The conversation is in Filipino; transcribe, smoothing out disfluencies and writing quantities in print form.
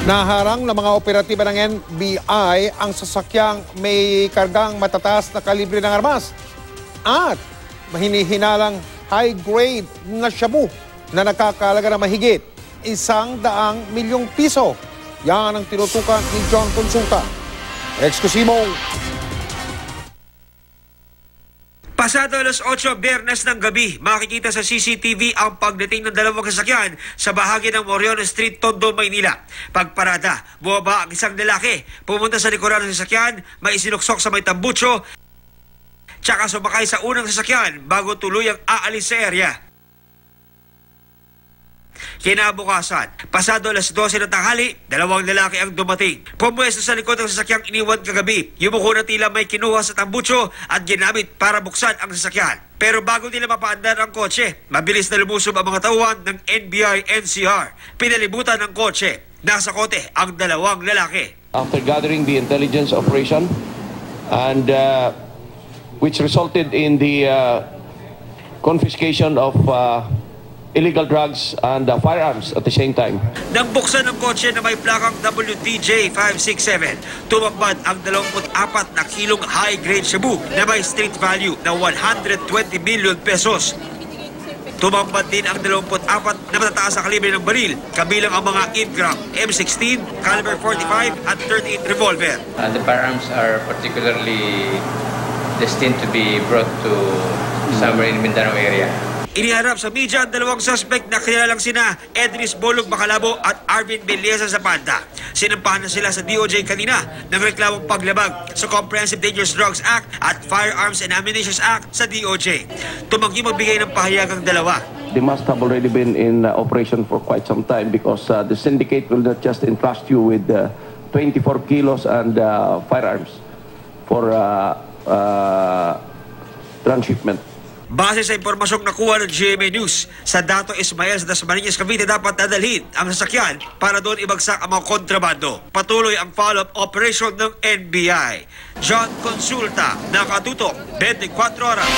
Naharang ng mga operatiba ng NBI ang sasakyang may kargang matataas na kalibre ng armas at hinihinalang high-grade na shabu na nakakalaga ng mahigit 100 milyong piso. Yan ang tinutukan ni John Consulta. Eksklusibo. Pasado alas 8 Biyernes ng gabi, makikita sa CCTV ang pagdating ng dalawang sasakyan sa bahagi ng Orion Street, Tondo, Maynila. Pagparada, bumaba ang isang lalaki, pumunta sa likuran ng sasakyan, may isinuksok sa may tambucho, tsaka sumakay sa unang sasakyan bago tuluyang aalis sa area. Kinabukasan, pasado alas 12 ng tanghali, dalawang lalaki ang dumating. Pumwesto sa likod ng sasakyang iniwan kagabi. Yumuko na tila may kinuha sa tambucho at ginamit para buksan ang sasakyan. Pero bago nila mapaandar ang kotse, mabilis na lumusob ang mga tauhan ng NBI-NCR. Pinalibutan ng kotse. Nasa kote ang dalawang lalaki. After gathering the intelligence operation and which resulted in the confiscation of illegal drugs and firearms at the same time. Nang buksan ng kotse na may plakang WDJ 567, tumambad ang 24 na kilong high-grade shabu na may street value na 120 million pesos. Tumambad din ang 24 na matataas na kalibre ng baril, kabilang ang mga Ingram, M16, caliber 45 at 38 revolver. The firearms are particularly destined to be brought to somewhere in Mindanao area. Iniharap sa media ang dalawang suspect na kilalang sina Edris Bolog Bacalabo at Arvin Belleza Zapata. Sinampahan na sila sa DOJ kanina ng reklamong paglabag sa Comprehensive Dangerous Drugs Act at Firearms and Ammunition Act sa DOJ. Tumanggi magbigay ng pahayag ang dalawa. They must have already been in operation for quite some time because the syndicate will not just entrust you with 24 kilos and firearms for transshipment. Base sa impormasyong nakuha ng GMA News, sa Dato Ismael sa Dasmariñas, Cavite dapat dadalhin ang sasakyan para doon ibagsak ang mga kontrabando. Patuloy ang follow-up operation ng NBI. John Consulta, nakatutok 24 oras.